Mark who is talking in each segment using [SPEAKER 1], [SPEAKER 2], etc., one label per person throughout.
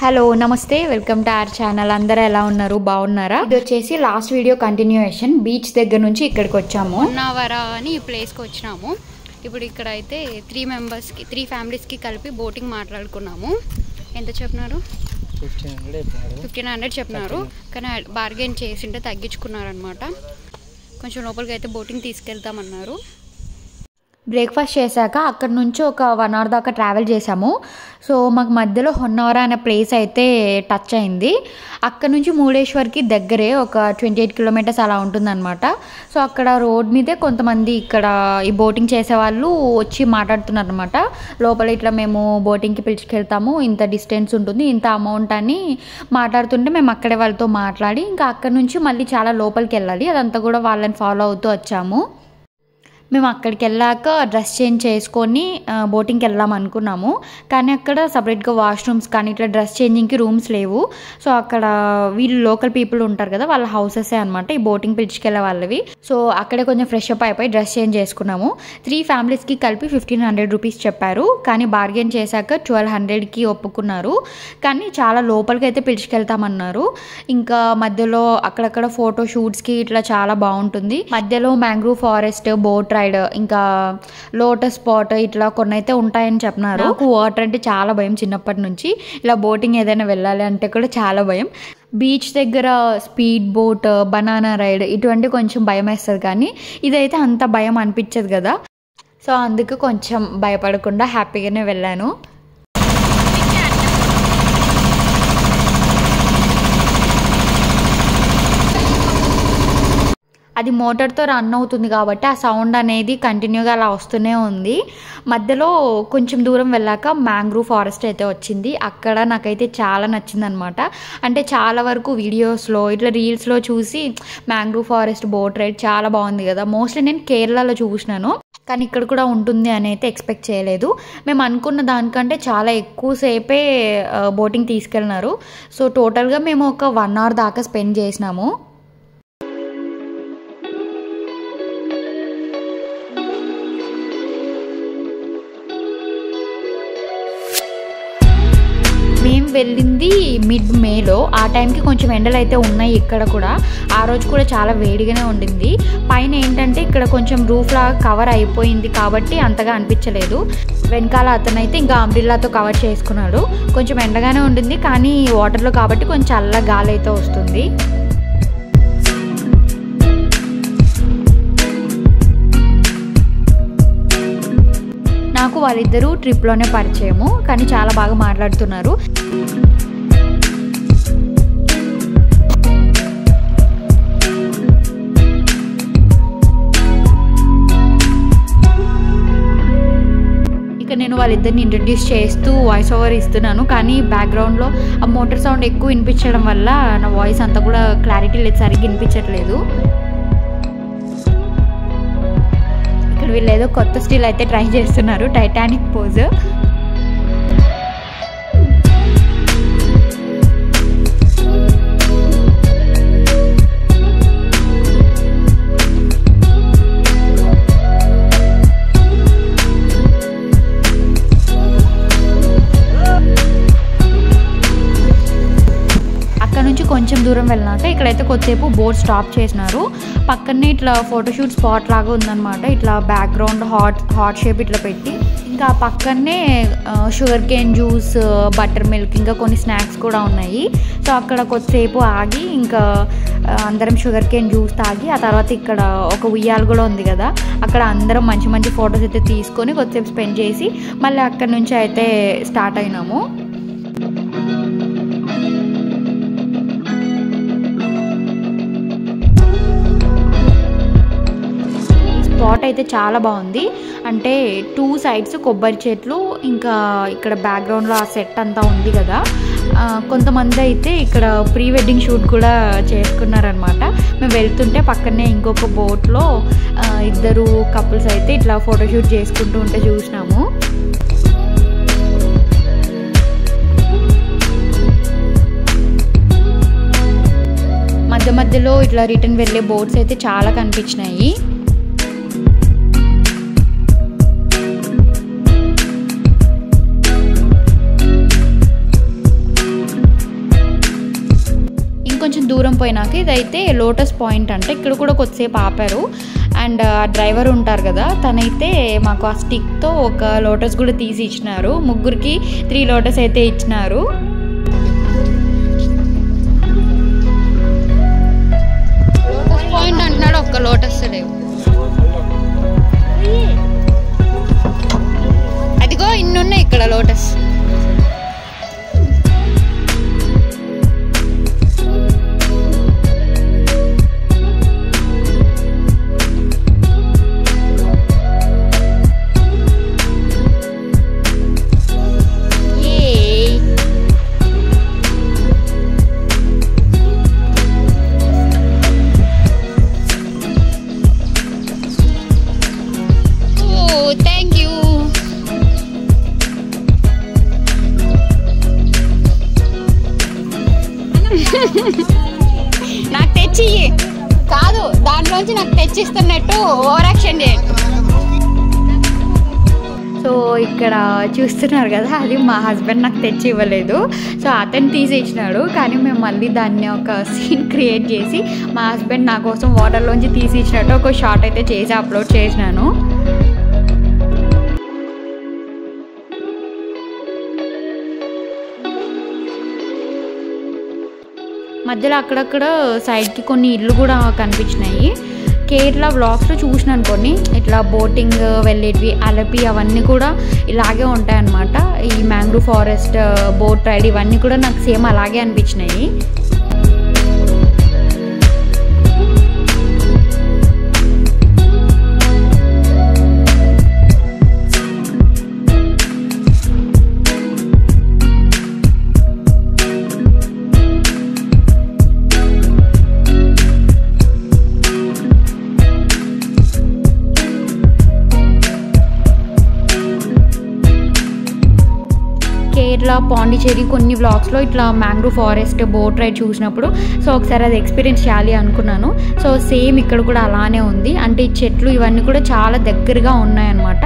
[SPEAKER 1] Hello నమస్తే welcome to our channel. అందరూ ఎలా ఉన్నారు? బాగున్నారా? ఇది వచ్చేసి లాస్ట్ వీడియో కంటిన్యూయేషన్. బీచ్ దగ్గర నుంచి ఇక్కడికి వచ్చాము.
[SPEAKER 2] హొన్నావరా అని ఈ ప్లేస్కి వచ్చినాము. ఇప్పుడు ఇక్కడ అయితే 3 ఫ్యామిలీస్కి కలిపి బోటింగ్ మాట్లాడుకున్నాము. ఎంత చెప్పినారు? 1500 చెప్పినారు. కానీ బార్గెన్ చేసింటే తగ్గించుకున్నారనమాట. కొంచెం లోపలికి అయితే బోటింగ్ తీసుకెళ్తామన్నారు.
[SPEAKER 1] బ్రేక్ఫాస్ట్ చేశాక అక్కడ నుంచి ఒక 1 అవర్ దాకా ట్రావెల్ చేసాము. సో మాకు మధ్యలో హొన్నావరా అనే ప్లేస్ అయితే టచ్ అయింది. అక్కడ నుంచి మురుడేశ్వర్కి దగ్గరే ఒక 28 కిలోమీటర్స్ అలా ఉంటుందన్నమాట. సో అక్కడ రోడ్ మీదే కొంతమంది ఇక్కడ ఈ బోటింగ్ చేసేవాళ్ళు వచ్చి మాట్లాడుతున్నారు అనమాట. లోపల ఇట్లా మేము బోటింగ్కి పిలుచుకెళ్తాము, ఇంత డిస్టెన్స్ ఉంటుంది, ఇంత అమౌంట్ అని మాట్లాడుతుంటే మేము అక్కడే వాళ్ళతో మాట్లాడి ఇంకా అక్కడ నుంచి మళ్ళీ చాలా లోపలికి వెళ్ళాలి. అదంతా కూడా వాళ్ళని ఫాలో అవుతూ వచ్చాము. మేము అక్కడికి వెళ్ళాక డ్రెస్ చేంజ్ చేసుకొని బోటింగ్కి వెళ్దాం అనుకున్నాము. కానీ అక్కడ సపరేట్గా వాష్రూమ్స్ కానీ ఇట్లా డ్రెస్ చేంజింగ్కి రూమ్స్ లేవు. సో అక్కడ వీళ్ళు లోకల్ పీపుల్ ఉంటారు కదా, వాళ్ళ హౌసెసే అనమాట ఈ బోటింగ్ పిలుచుకెళ్ళే వాళ్ళవి. సో అక్కడే కొంచెం ఫ్రెష్ అప్ అయిపోయి డ్రెస్ చేంజ్ చేసుకున్నాము. 3 ఫ్యామిలీస్కి కలిపి 1500 రూపీస్ చెప్పారు. కానీ బార్గెన్ చేశాక 1200కి ఒప్పుకున్నారు. కానీ చాలా లోపలికి అయితే పిలుచుకెళ్తామన్నారు. ఇంకా మధ్యలో అక్కడక్కడ ఫోటో షూట్స్కి ఇట్లా చాలా బాగుంటుంది. మధ్యలో మ్యాంగ్రూవ్ ఫారెస్ట్, బోట్ రైడ్, ఇంకా లోటస్ స్పాట్ ఇట్లా కొన్ని అయితే ఉంటాయని చెప్పినారు. నాకు వాటర్ అంటే చాలా భయం చిన్నప్పటి నుంచి. ఇలా బోటింగ్ ఏదైనా వెళ్ళాలి అంటే కూడా చాలా భయం. బీచ్ దగ్గర స్పీడ్ బోట్, బనానా రైడ్ ఇటువంటి కొంచెం భయం వేస్తుంది, కానీ ఇదైతే అంత భయం అనిపించదు కదా. సో అందుకు కొంచెం భయపడకుండా హ్యాపీగానే వెళ్ళాను. అది మోటార్తో రన్ అవుతుంది కాబట్టి ఆ సౌండ్ అనేది కంటిన్యూగా అలా వస్తూనే ఉంది. మధ్యలో కొంచెం దూరం వెళ్ళాక మ్యాంగ్రూవ్ ఫారెస్ట్ అయితే వచ్చింది. అక్కడ నాకైతే చాలా నచ్చిందనమాట. అంటే చాలా వరకు వీడియోస్లో ఇట్లా రీల్స్లో చూసి మ్యాంగ్రూవ్ ఫారెస్ట్ బోట్ రైడ్ చాలా బాగుంది కదా. మోస్ట్లీ నేను కేరళలో చూసినాను, కానీ ఇక్కడ కూడా ఉంటుంది అని అయితే ఎక్స్పెక్ట్ చేయలేదు. మేము అనుకున్న దానికంటే చాలా ఎక్కువసేపే బోటింగ్ తీసుకెళ్ళినారు. సో టోటల్గా మేము ఒక 1 అవర్ దాకా స్పెండ్ చేసినాము. మేము వెళ్ళింది మిడ్ మేలో. ఆ టైంకి కొంచెం ఎండలు అయితే ఉన్నాయి ఇక్కడ కూడా. ఆ రోజు కూడా చాలా వేడిగానే ఉండింది. పైన ఏంటంటే ఇక్కడ కొంచెం రూఫ్ లాగా కవర్ అయిపోయింది కాబట్టి అంతగా అనిపించలేదు. వెనకాల అతనైతే ఇంకా అంబ్రిల్లాతో కవర్ చేసుకున్నాడు. కొంచెం ఎండగానే ఉండింది, కానీ వాటర్లో కాబట్టి కొంచెం చల్ల గాలి అయితే వస్తుంది. నాకు వాళ్ళిద్దరూ ట్రిప్లోనే పరిచయము, కానీ చాలా బాగా మాట్లాడుతున్నారు. ఇక నేను వాళ్ళిద్దరిని ఇంట్రడ్యూస్ చేస్తూ వాయిస్ ఓవర్ ఇస్తున్నాను, కానీ బ్యాక్గ్రౌండ్లో ఆ మోటార్ సౌండ్ ఎక్కువ వినిపించడం వల్ల నా వాయిస్ అంతా కూడా క్లారిటీ లేదు, సరిగ్గా వినిపించట్లేదు. వీళ్ళు ఏదో కొత్త స్టిల్ అయితే ట్రై చేస్తున్నారు, టైటానిక్ పోజ్. కొంచెం దూరం వెళ్ళినాక ఇక్కడైతే కొద్దిసేపు బోట్ స్టాప్ చేసినారు. పక్కనే ఇట్లా ఫోటోషూట్ స్పాట్ లాగా ఉందన్నమాట. ఇట్లా బ్యాక్గ్రౌండ్ హాట్ షేప్ ఇట్లా పెట్టి, ఇంకా పక్కనే sugar cane juice, butter milk, ఇంకా కొన్ని స్నాక్స్ కూడా ఉన్నాయి. సో అక్కడ కొద్దిసేపు ఆగి ఇంకా అందరం షుగర్ కేన్ జ్యూస్ తాగి ఆ తర్వాత ఇక్కడ ఒక ఉయ్యాల కూడా ఉంది కదా, అక్కడ అందరం మంచి మంచి ఫొటోస్ అయితే తీసుకొని కొద్దిసేపు స్పెండ్ చేసి మళ్ళీ అక్కడ నుంచి అయితే స్టార్ట్ అయినాము. స్పాట్ అయితే చాలా బాగుంది. అంటే 2 సైడ్స్ కొబ్బరి చెట్లు, ఇంకా ఇక్కడ బ్యాక్గ్రౌండ్లో ఆ సెట్ అంతా ఉంది కదా. కొంతమంది అయితే ఇక్కడ ప్రీ వెడ్డింగ్ షూట్ కూడా చేసుకున్నారనమాట. మేము వెళ్తుంటే పక్కనే ఇంకొక బోట్లో 2 కపుల్స్ అయితే ఇట్లా ఫోటోషూట్ చేసుకుంటూ ఉంటే చూసినాము. మధ్యలో ఇట్లా రిటర్న్ వెళ్ళే బోట్స్ అయితే చాలా కనిపించినాయి. దూరం పోయినాక ఇదైతే లోటస్ పాయింట్ అంటే ఇక్కడ కూడా కొద్దిసేపు ఆపారు. అండ్ ఆ డ్రైవర్ ఉంటారు కదా, తనైతే మాకు ఆ స్టిక్తో ఒక లోటస్ కూడా తీసి ఇచ్చినారు. ముగ్గురికి 3 లోటస్ అయితే ఇచ్చినారు.
[SPEAKER 2] లోటస్ పాయింట్ అంటున్నాడు, ఒక్క లోటస్ లేవు. అదిగో ఇన్నున్నాయి ఇక్కడ లోటస్. నాకు తెచ్చి కాదు, దాంట్లోంచి నాకు తెచ్చిస్తున్నట్టు ఓవర్ యాక్షన్ చేయండి.
[SPEAKER 1] సో ఇక్కడ చూస్తున్నారు కదా, అది మా హస్బెండ్ నాకు తెచ్చి ఇవ్వలేదు. సో అతను తీసి ఇచ్చినాడు. కానీ మేము మళ్ళీ దాన్ని ఒక సీన్ క్రియేట్ చేసి మా హస్బెండ్ నా కోసం వాటర్లోంచి తీసి ఇచ్చినట్టు ఒక షార్ట్ అయితే చేసి అప్లోడ్ చేసినాను. మధ్యలో అక్కడక్కడ సైడ్కి కొన్ని ఇళ్ళు కూడా కనిపించినాయి. కేరళ వ్లాగ్స్లో చూసినాను కొన్ని, ఇట్లా బోటింగ్ వెళ్ళేటివి, అలపి అవన్నీ కూడా ఇలాగే ఉంటాయన్నమాట. ఈ మ్యాంగ్రూవ్ ఫారెస్ట్, బోట్ రైడ్ ఇవన్నీ కూడా నాకు సేమ్ అలాగే అనిపించినాయి. కేరళ, పాండిచేరి కొన్ని వ్లాగ్స్లో ఇట్లా మ్యాంగ్రూవ్ ఫారెస్ట్, బోట్ రైడ్ చూసినప్పుడు సో ఒకసారి అది ఎక్స్పీరియన్స్ చేయాలి అనుకున్నాను. సో సేమ్ ఇక్కడ కూడా అలానే ఉంది. అంటే ఈ చెట్లు ఇవన్నీ కూడా చాలా దగ్గరగా ఉన్నాయన్నమాట.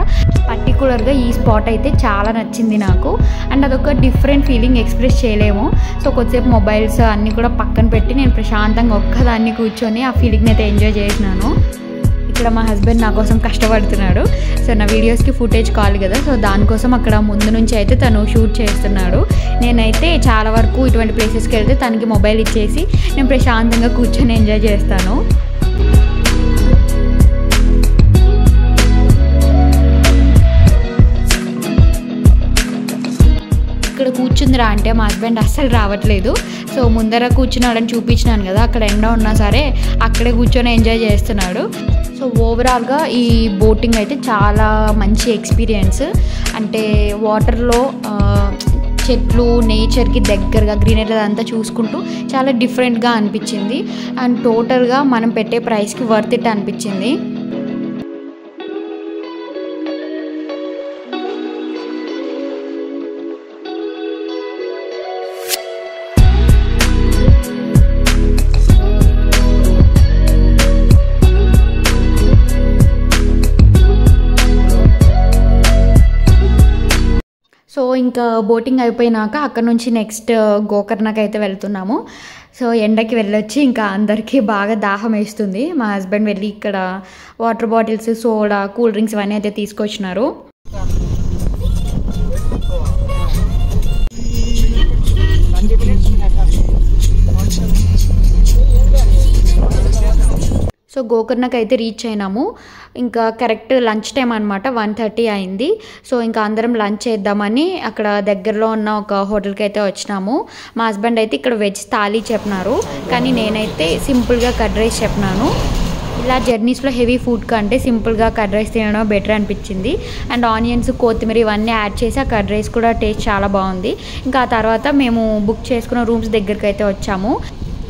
[SPEAKER 1] పర్టికులర్గా ఈ స్పాట్ అయితే చాలా నచ్చింది నాకు. అండ్ అదొక డిఫరెంట్ ఫీలింగ్, ఎక్స్ప్రెస్ చేయలేము. సో కొద్దిసేపు మొబైల్స్ అన్నీ కూడా పక్కన పెట్టి నేను ప్రశాంతంగా ఒక్కదాన్ని కూర్చొని ఆ ఫీలింగ్ని అయితే ఎంజాయ్ చేసినాను. ఇక్కడ మా హస్బెండ్ నా కోసం కష్టపడుతున్నాడు. సో నా వీడియోస్కి ఫుటేజ్ కావాలి కదా, సో దానికోసం అక్కడ ముందు నుంచి అయితే తను షూట్ చేస్తున్నాడు. నేనైతే చాలా వరకు ఇటువంటి ప్లేసెస్కి వెళ్తే తనకి మొబైల్ ఇచ్చేసి నేను ప్రశాంతంగా కూర్చొని ఎంజాయ్ చేస్తాను. ఇక్కడ కూర్చుందిరా అంటే మా హస్బెండ్ అస్సలు రావట్లేదు. సో ముందర కూర్చున్నాడని చూపించినాను కదా, అక్కడ ఎండ ఉన్నా సరే అక్కడే కూర్చొని ఎంజాయ్ చేస్తున్నాడు. సో ఓవరాల్గా ఈ బోటింగ్ అయితే చాలా మంచి ఎక్స్పీరియన్స్. అంటే వాటర్లో చెట్లు, నేచర్కి దగ్గరగా గ్రీనరీ అంతా చూసుకుంటూ చాలా డిఫరెంట్గా అనిపించింది. అండ్ టోటల్గా మనం పెట్టే ప్రైస్కి వర్త్ ఇట్ అనిపించింది. సో ఇంకా బోటింగ్ అయిపోయినాక అక్కడ నుంచి నెక్స్ట్ గోకర్ణకి అయితే వెళ్తున్నాము. సో ఎండకి వెళ్ళొచ్చి ఇంకా అందరికీ బాగా దాహం వేస్తుంది. మా హస్బెండ్ వెళ్ళి ఇక్కడ water bottles, soda, cool drinks ఇవన్నీ అయితే తీసుకొచ్చినారు. సో గోకర్ణకి అయితే రీచ్ అయినాము. ఇంకా కరెక్ట్ లంచ్ టైం అనమాట, 1:30 అయింది. సో ఇంకా అందరం లంచ్ చేద్దామని అక్కడ దగ్గరలో ఉన్న ఒక హోటల్కి అయితే వచ్చినాము. మా హస్బెండ్ అయితే ఇక్కడ వెజ్ థాలీ చెప్పినారు, కానీ నేనైతే సింపుల్గా కర్డ్ రైస్ చెప్పినాను. ఇలా జర్నీస్లో హెవీ ఫుడ్ కంటే సింపుల్గా కర్డ్ రైస్ తినడం బెటర్ అనిపించింది. అండ్ ఆనియన్స్, కొత్తిమీర ఇవన్నీ యాడ్ చేసి ఆ కర్డ్ రైస్ కూడా టేస్ట్ చాలా బాగుంది. ఇంకా ఆ తర్వాత మేము బుక్ చేసుకున్న రూమ్స్ దగ్గరికి అయితే వచ్చాము.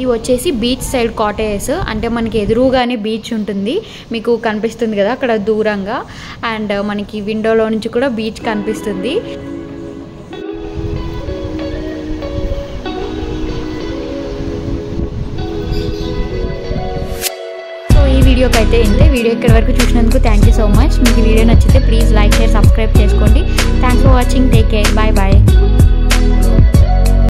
[SPEAKER 1] ఇవి వచ్చేసి బీచ్ సైడ్ కాటేజెస్, అంటే మనకి ఎదురుగానే బీచ్ ఉంటుంది, మీకు కనిపిస్తుంది కదా అక్కడ దూరంగా. అండ్ మనకి విండోలో నుంచి కూడా బీచ్ కనిపిస్తుంది. సో ఈ వీడియోకి అయితే ఇంతే. వీడియో ఇక్కడ వరకు చూసినందుకు థ్యాంక్ యూ సో మచ్. మీకు వీడియో నచ్చితే ప్లీజ్ లైక్, షేర్, సబ్స్క్రైబ్ చేసుకోండి. Thanks for watching. Take care. Bye bye.